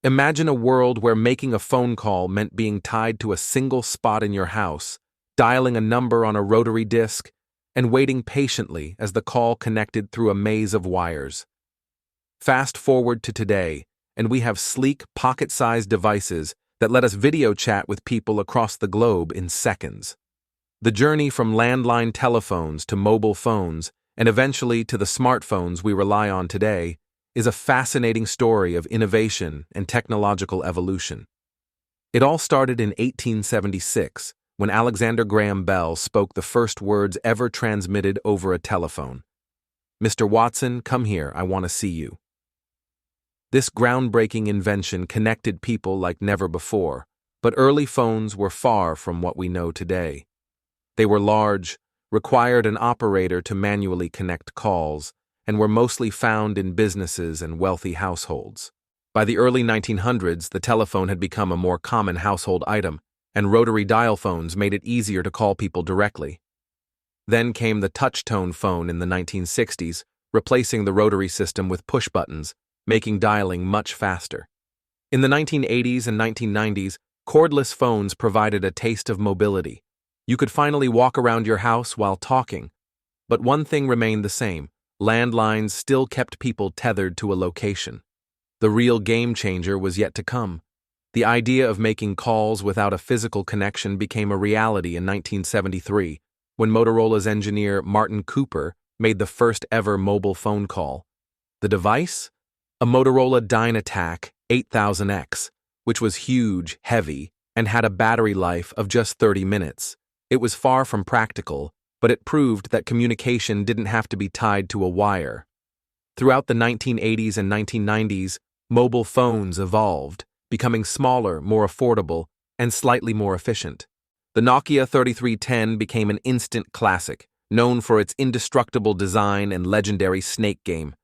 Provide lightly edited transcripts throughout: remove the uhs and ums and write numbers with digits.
Imagine a world where making a phone call meant being tied to a single spot in your house, dialing a number on a rotary disc, and waiting patiently as the call connected through a maze of wires. Fast forward to today, and we have sleek, pocket-sized devices that let us video chat with people across the globe in seconds. The journey from landline telephones to mobile phones, and eventually to the smartphones we rely on today, is a fascinating story of innovation and technological evolution. It all started in 1876, when Alexander Graham Bell spoke the first words ever transmitted over a telephone. "Mr. Watson, come here, I want to see you." This groundbreaking invention connected people like never before, but early phones were far from what we know today. They were large, required an operator to manually connect calls, and were mostly found in businesses and wealthy households. By the early 1900s, the telephone had become a more common household item, and rotary dial phones made it easier to call people directly. Then came the touch-tone phone in the 1960s, replacing the rotary system with push buttons, making dialing much faster. In the 1980s and 1990s, cordless phones provided a taste of mobility. You could finally walk around your house while talking. But one thing remained the same: landlines still kept people tethered to a location. The real game changer was yet to come. The idea of making calls without a physical connection became a reality in 1973, when Motorola's engineer Martin Cooper made the first ever mobile phone call. The device? A Motorola DynaTAC 8000X, which was huge, heavy, and had a battery life of just 30 minutes. It was far from practical, but it proved that communication didn't have to be tied to a wire. Throughout the 1980s and 1990s, mobile phones evolved, becoming smaller, more affordable, and slightly more efficient. The Nokia 3310 became an instant classic, known for its indestructible design and legendary snake game.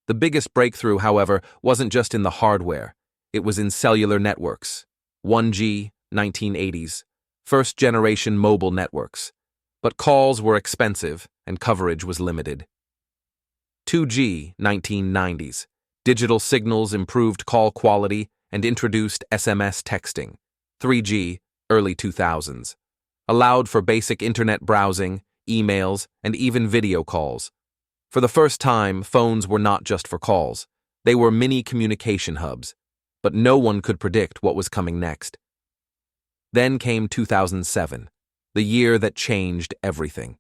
The biggest breakthrough, however, wasn't just in the hardware. It was in cellular networks. 1G, 1980s, first-generation mobile networks. But calls were expensive, and coverage was limited. 2G, 1990s, digital signals improved call quality and introduced SMS texting. 3G, early 2000s, allowed for basic internet browsing, emails, and even video calls. For the first time, phones were not just for calls. They were mini communication hubs, but no one could predict what was coming next. Then came 2007, the year that changed everything.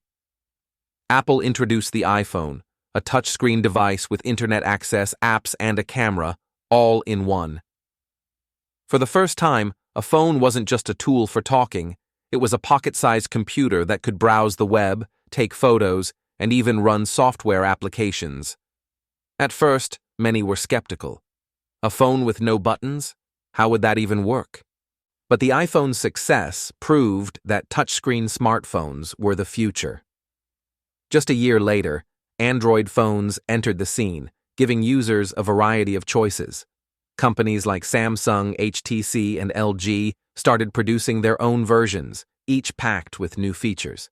Apple introduced the iPhone, a touchscreen device with internet access, apps, and a camera, all in one. For the first time, a phone wasn't just a tool for talking. It was a pocket-sized computer that could browse the web, take photos, and even run software applications. At first, many were skeptical. A phone with no buttons? How would that even work? But the iPhone's success proved that touchscreen smartphones were the future. Just a year later, Android phones entered the scene, giving users a variety of choices. Companies like Samsung, HTC, and LG started producing their own versions, each packed with new features.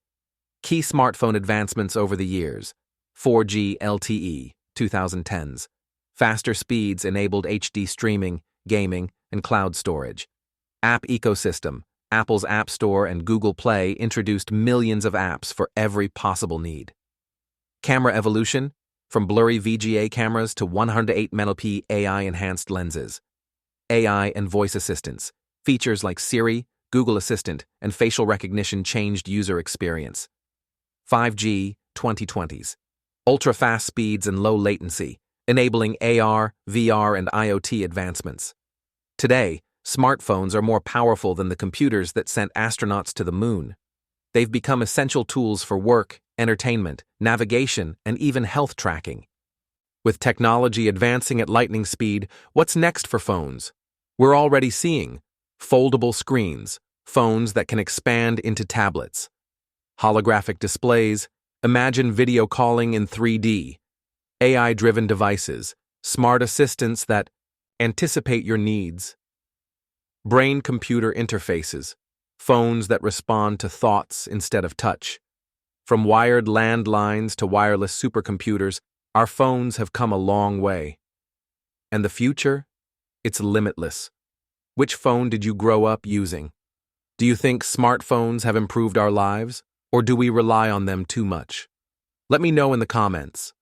Key smartphone advancements over the years: 4G LTE, 2010s. Faster speeds enabled HD streaming, gaming, and cloud storage. App ecosystem: Apple's App Store and Google Play introduced millions of apps for every possible need. Camera evolution: from blurry VGA cameras to 108-megapixel AI-enhanced lenses. AI and voice assistants: features like Siri, Google Assistant, and facial recognition changed user experience. 5G 2020s: ultra-fast speeds and low latency, enabling AR, VR, and IoT advancements. Today, smartphones are more powerful than the computers that sent astronauts to the moon. They've become essential tools for work, entertainment, navigation, and even health tracking. With technology advancing at lightning speed, what's next for phones? We're already seeing foldable screens, phones that can expand into tablets. Holographic displays: imagine video calling in 3D. AI-driven devices, smart assistants that anticipate your needs. Brain-computer interfaces, phones that respond to thoughts instead of touch. From wired landlines to wireless supercomputers, our phones have come a long way. And the future? It's limitless. Which phone did you grow up using? Do you think smartphones have improved our lives, or do we rely on them too much? Let me know in the comments.